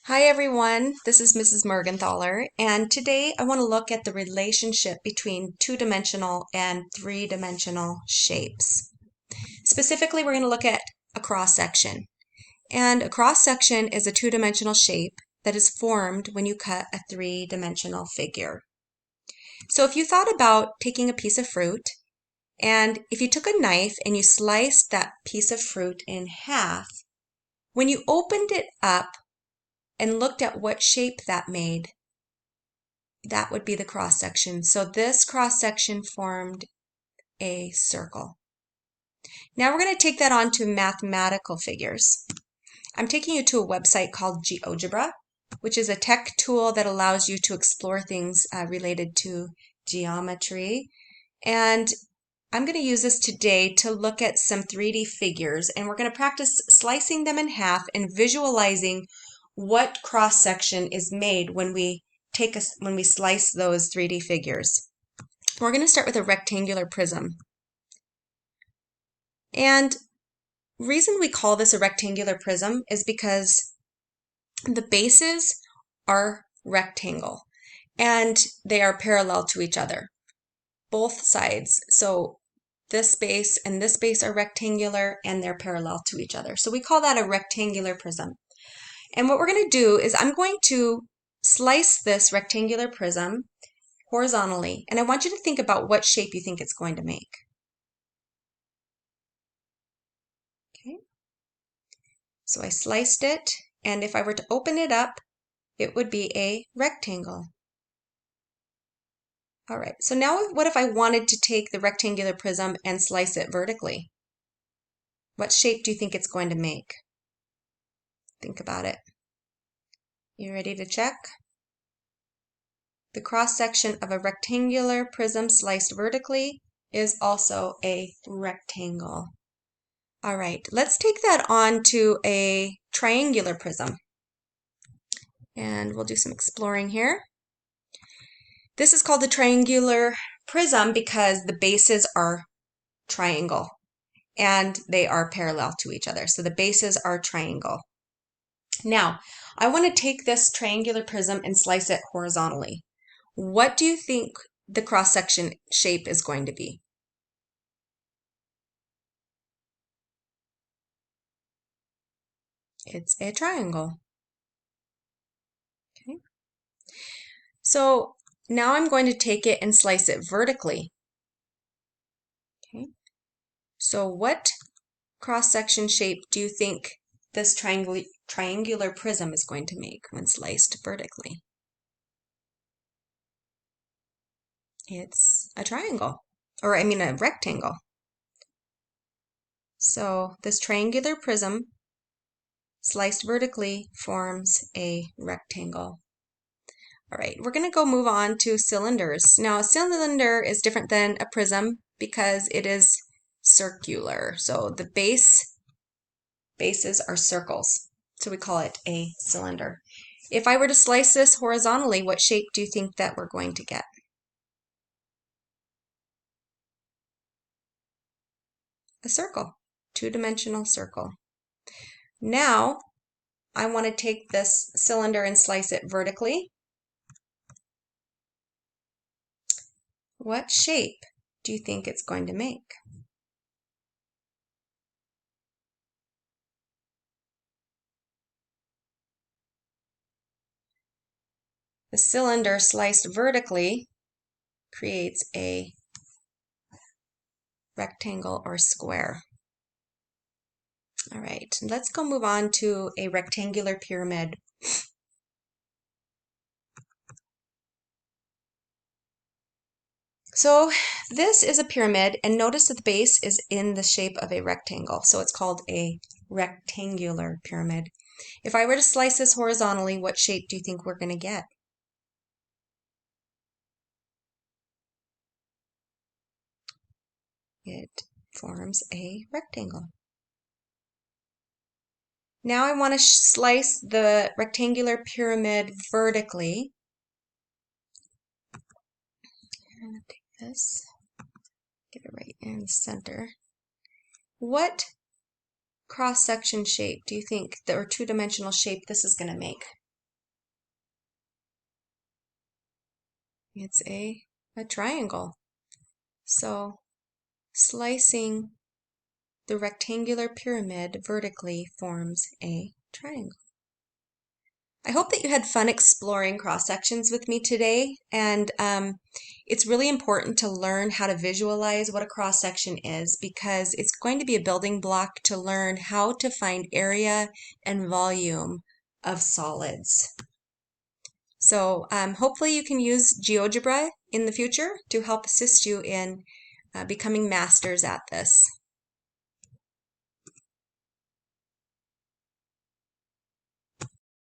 Hi everyone, this is Mrs. Morgenthaler, and today I want to look at the relationship between two-dimensional and three-dimensional shapes. Specifically, we're going to look at a cross-section. And a cross-section is a two-dimensional shape that is formed when you cut a three-dimensional figure. So if you thought about taking a piece of fruit, and if you took a knife and you sliced that piece of fruit in half, when you opened it up, and looked at what shape that made, that would be the cross section. So this cross section formed a circle. Now we're going to take that on to mathematical figures. I'm taking you to a website called GeoGebra, which is a tech tool that allows you to explore things related to geometry. And I'm going to use this today to look at some 3D figures, and we're going to practice slicing them in half and visualizing what cross section is made when we slice those 3D figures. We're going to start with a rectangular prism. And reason we call this a rectangular prism is because the bases are rectangle and they are parallel to each other, both sides. So this base and this base are rectangular and they're parallel to each other. So we call that a rectangular prism. And what we're going to do is I'm going to slice this rectangular prism horizontally, and I want you to think about what shape you think it's going to make. Okay, so I sliced it, and if I were to open it up, it would be a rectangle. All right, so now what if I wanted to take the rectangular prism and slice it vertically? What shape do you think it's going to make? Think about it. You ready to check? The cross-section of a rectangular prism sliced vertically is also a rectangle. All right, let's take that on to a triangular prism. And we'll do some exploring here. This is called the triangular prism because the bases are triangle and they are parallel to each other. So the bases are triangle. Now, I want to take this triangular prism and slice it horizontally. What do you think the cross-section shape is going to be? It's a triangle. Okay. So now I'm going to take it and slice it vertically. Okay. So what cross-section shape do you think this triangular prism is going to make when sliced vertically? It's a triangle, or I mean a rectangle. So this triangular prism sliced vertically forms a rectangle. All right, we're going to go move on to cylinders. Now, a cylinder is different than a prism because it is circular. So the bases are circles. So we call it a cylinder. If I were to slice this horizontally, what shape do you think that we're going to get? A circle, two-dimensional circle. Now, I want to take this cylinder and slice it vertically. What shape do you think it's going to make? The cylinder sliced vertically creates a rectangle or square. All right, let's go move on to a rectangular pyramid. So this is a pyramid, and notice that the base is in the shape of a rectangle, so it's called a rectangular pyramid. If I were to slice this horizontally, what shape do you think we're going to get? It forms a rectangle. Now I want to slice the rectangular pyramid vertically. I'm going to take this, get it right in the center. What cross-section shape do you think, or two-dimensional shape, this is going to make? It's a triangle. So slicing the rectangular pyramid vertically forms a triangle. I hope that you had fun exploring cross sections with me today, and it's really important to learn how to visualize what a cross section is, because it's going to be a building block to learn how to find area and volume of solids. So hopefully you can use GeoGebra in the future to help assist you in becoming masters at this.